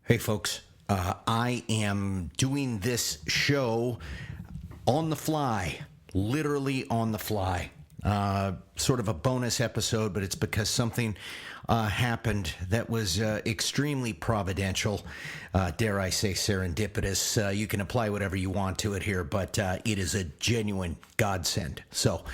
Hey, folks. I am doing this show on the fly, literally on the fly. Sort of a bonus episode, but it's because something happened that was extremely providential, dare I say serendipitous. You can apply whatever you want to it here, but it is a genuine godsend. So,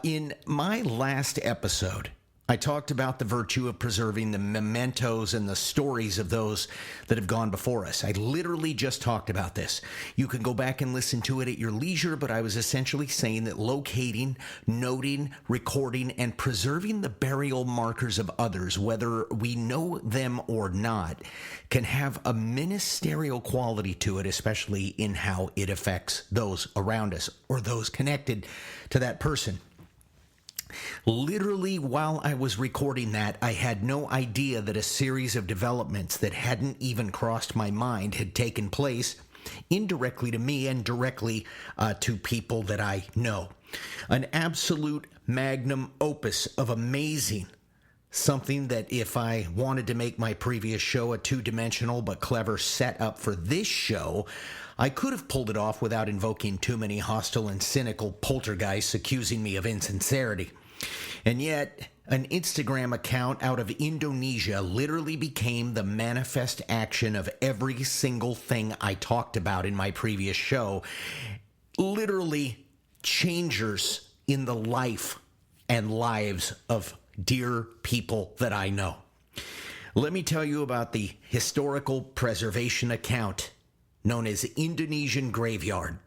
in my last episode, I talked about the virtue of preserving the mementos and the stories of those that have gone before us. I literally just talked about this. You can go back and listen to it at your leisure, but I was essentially saying that locating, noting, recording, and preserving the burial markers of others, whether we know them or not, can have a ministerial quality to it, especially in how it affects those around us or those connected to that person. Literally, while I was recording that, I had no idea that a series of developments that hadn't even crossed my mind had taken place, indirectly to me and directly to people that I know. An absolute magnum opus of amazing. Something that if I wanted to make my previous show a two-dimensional but clever setup for this show, I could have pulled it off without invoking too many hostile and cynical poltergeists accusing me of insincerity. And yet, an Instagram account out of Indonesia literally became the manifest action of every single thing I talked about in my previous show. Literally changers in the life and lives of dear people that I know. Let me tell you about the historical preservation account known as Indonesian Graveyard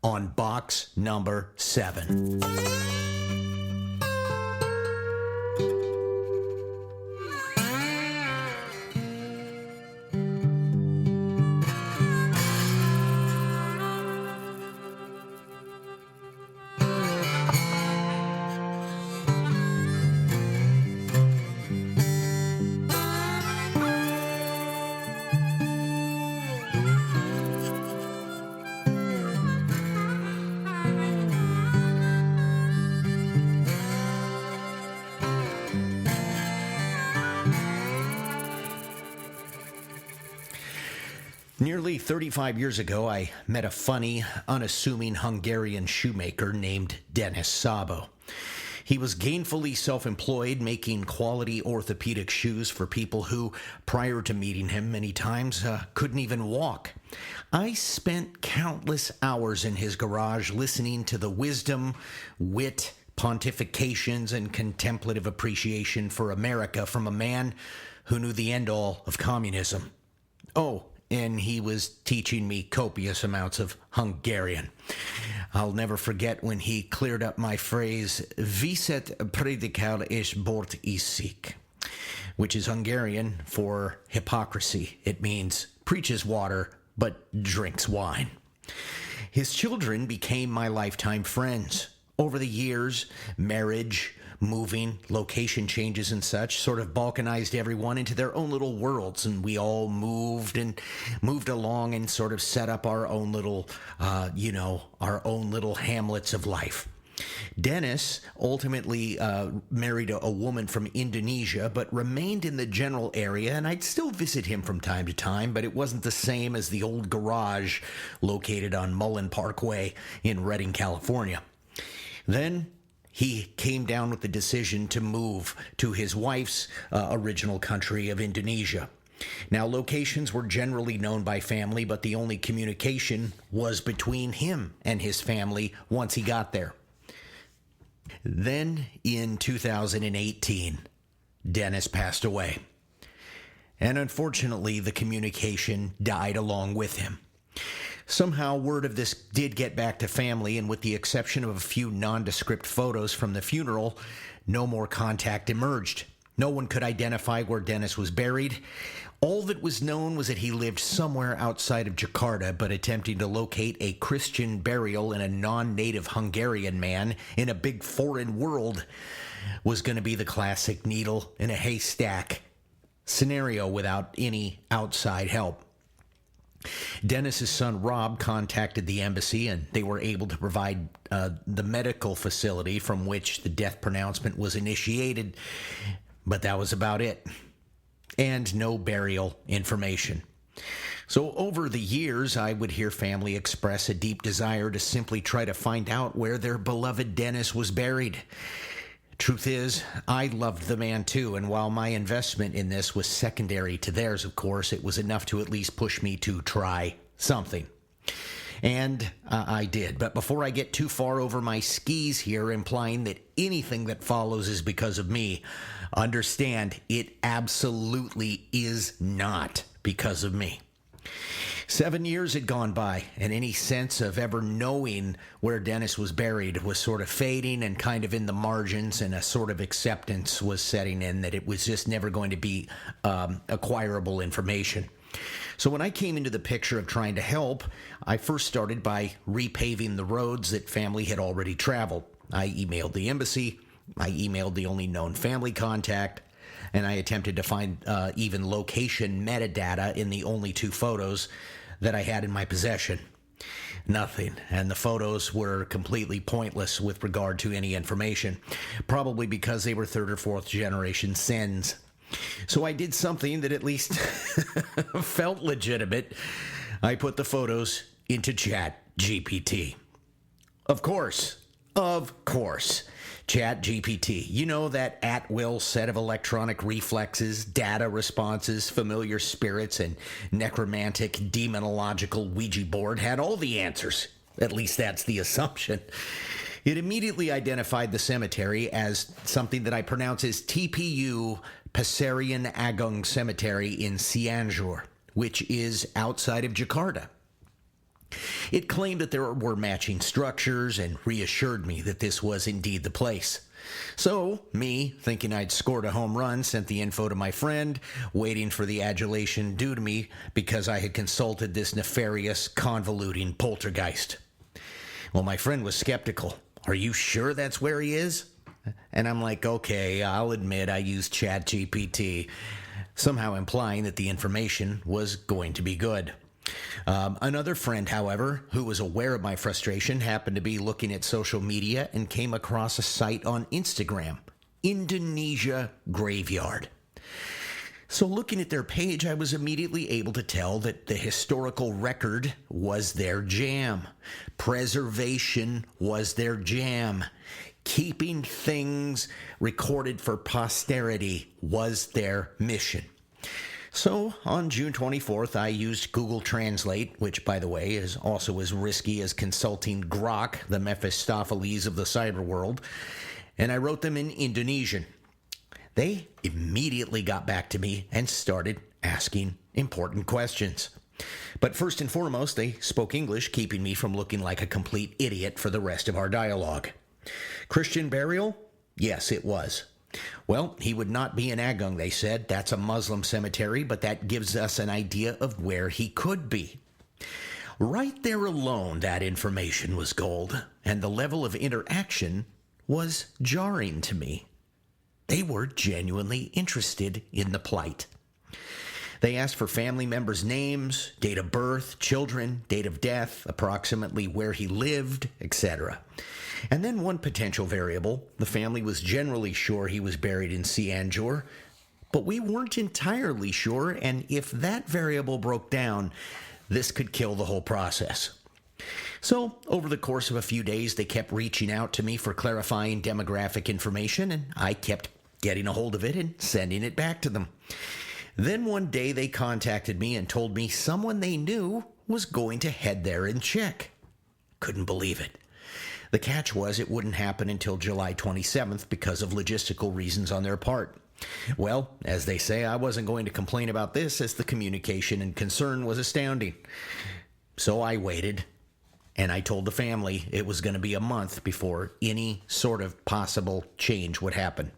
on box number 7. Nearly 35 years ago, I met a funny, unassuming Hungarian shoemaker named Dennis Sabo. He was gainfully self-employed, making quality orthopedic shoes for people who, prior to meeting him many times, couldn't even walk. I spent countless hours in his garage listening to the wisdom, wit, pontifications, and contemplative appreciation for America from a man who knew the end-all of communism. Oh, and he was teaching me copious amounts of Hungarian. I'll never forget when he cleared up my phrase, "Viset predikal és bort iszik," which is Hungarian for hypocrisy. It means preaches water, but drinks wine. His children became my lifetime friends. Over the years, marriage, moving, location changes and such sort of balkanized everyone into their own little worlds, and we all moved along and sort of set up our own little, our own little hamlets of life. Dennis ultimately married a woman from Indonesia, but remained in the general area, and I'd still visit him from time to time, but it wasn't the same as the old garage located on Mullen Parkway in Redding, California. Then he came down with the decision to move to his wife's original country of Indonesia. Now, locations were generally known by family, but the only communication was between him and his family once he got there. Then, in 2018, Dennis passed away. And unfortunately, the communication died along with him. Somehow, word of this did get back to family, and with the exception of a few nondescript photos from the funeral, no more contact emerged. No one could identify where Dennis was buried. All that was known was that he lived somewhere outside of Jakarta, but attempting to locate a Christian burial in a non-native Hungarian man in a big foreign world was going to be the classic needle in a haystack scenario without any outside help. Dennis's son Rob contacted the embassy, and they were able to provide the medical facility from which the death pronouncement was initiated, but that was about it. And no burial information. So over the years, I would hear family express a deep desire to simply try to find out where their beloved Dennis was buried. Truth is, I loved the man too, and while my investment in this was secondary to theirs, of course, it was enough to at least push me to try something. And I did. But before I get too far over my skis here, implying that anything that follows is because of me, understand it absolutely is not because of me. 7 years had gone by, and any sense of ever knowing where Dennis was buried was sort of fading and kind of in the margins, and a sort of acceptance was setting in that it was just never going to be acquirable information. So when I came into the picture of trying to help, I first started by repaving the roads that family had already traveled. I emailed the embassy, I emailed the only known family contact, and I attempted to find even location metadata in the only 2 photos that I had in my possession. Nothing, and the photos were completely pointless with regard to any information, probably because they were 3rd or 4th generation sins. So I did something that at least felt legitimate. I put the photos into ChatGPT. Of course. ChatGPT. You know, that at-will set of electronic reflexes, data responses, familiar spirits, and necromantic, demonological Ouija board had all the answers. At least that's the assumption. It immediately identified the cemetery as something that I pronounce as TPU Pasarian Agong Cemetery in Cianjur, which is outside of Jakarta. It claimed that there were matching structures and reassured me that this was indeed the place. So, me, thinking I'd scored a home run, sent the info to my friend, waiting for the adulation due to me because I had consulted this nefarious, convoluting poltergeist. Well, my friend was skeptical. Are you sure that's where he is? And I'm like, okay, I'll admit I used ChatGPT, somehow implying that the information was going to be good. Another friend, however, who was aware of my frustration, happened to be looking at social media and came across a site on Instagram, Indonesia Graveyard. So looking at their page, I was immediately able to tell that the historical record was their jam. Preservation was their jam. Keeping things recorded for posterity was their mission. So, on June 24th, I used Google Translate, which, by the way, is also as risky as consulting Grok, the Mephistopheles of the cyber world, and I wrote them in Indonesian. They immediately got back to me and started asking important questions. But first and foremost, they spoke English, keeping me from looking like a complete idiot for the rest of our dialogue. Christian burial? Yes, it was. Well, he would not be in Agong, they said. That's a Muslim cemetery, but that gives us an idea of where he could be. Right there alone, that information was gold, and the level of interaction was jarring to me. They were genuinely interested in the plight. They asked for family members' names, date of birth, children, date of death, approximately where he lived, etc. And then one potential variable, the family was generally sure he was buried in Cianjur, but we weren't entirely sure, and if that variable broke down, this could kill the whole process. So, over the course of a few days, they kept reaching out to me for clarifying demographic information, and I kept getting a hold of it and sending it back to them. Then one day they contacted me and told me someone they knew was going to head there and check. Couldn't believe it. The catch was it wouldn't happen until July 27th because of logistical reasons on their part. Well, as they say, I wasn't going to complain about this as the communication and concern was astounding. So I waited, and I told the family it was going to be a month before any sort of possible change would happen.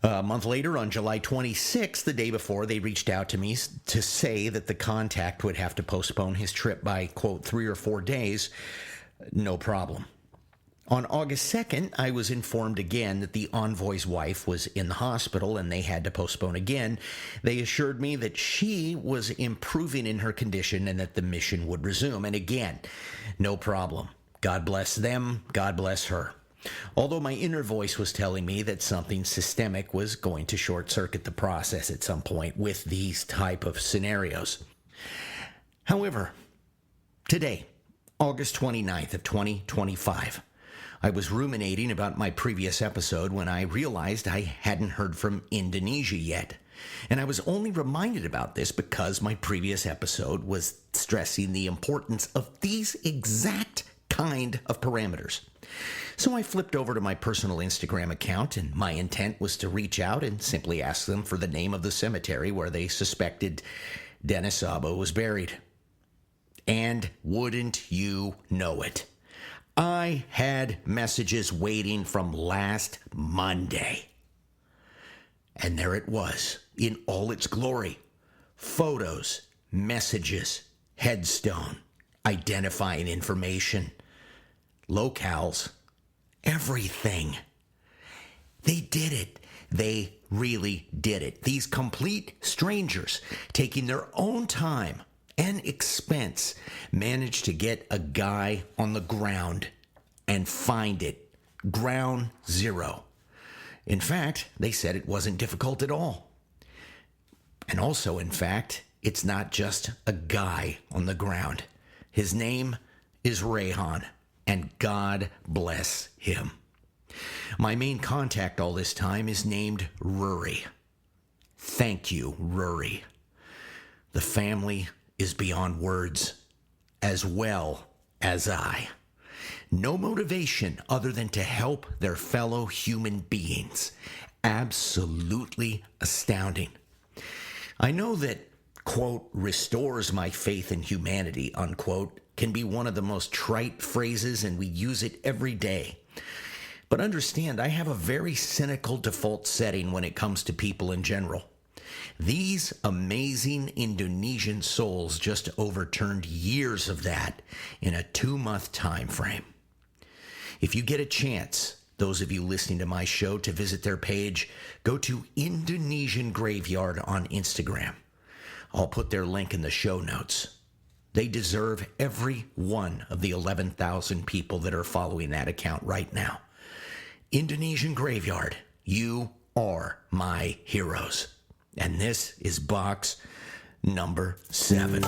A month later, on July 26th, the day before, they reached out to me to say that the contact would have to postpone his trip by, quote, 3 or 4 days. No problem. On August 2nd, I was informed again that the envoy's wife was in the hospital and they had to postpone again. They assured me that she was improving in her condition and that the mission would resume. And again, no problem. God bless them. God bless her. Although my inner voice was telling me that something systemic was going to short circuit the process at some point with these type of scenarios. However, today, August 29th of 2025, I was ruminating about my previous episode when I realized I hadn't heard from Indonesia yet. And I was only reminded about this because my previous episode was stressing the importance of these exact kind of parameters. So I flipped over to my personal Instagram account, and my intent was to reach out and simply ask them for the name of the cemetery where they suspected Dennis Sabo was buried. And wouldn't you know it, I had messages waiting from last Monday. And there it was, in all its glory. Photos, messages, headstone, identifying information, locales, everything. They did it. They really did it. These complete strangers, taking their own time and expense, managed to get a guy on the ground and find it. Ground zero. In fact, they said it wasn't difficult at all. And also, in fact, it's not just a guy on the ground. His name is Reyhan, and God bless him. My main contact all this time is named Ruri. Thank you, Ruri. The family is beyond words, as well as I. No motivation other than to help their fellow human beings. Absolutely astounding. I know that, quote, restores my faith in humanity, unquote, can be one of the most trite phrases, and we use it every day. But understand, I have a very cynical default setting when it comes to people in general. These amazing Indonesian souls just overturned years of that in a 2-month time frame. If you get a chance, those of you listening to my show, to visit their page, go to Indonesian Graveyard on Instagram. I'll put their link in the show notes. They deserve every one of the 11,000 people that are following that account right now. Indonesian Graveyard, you are my heroes. And this is box number 7.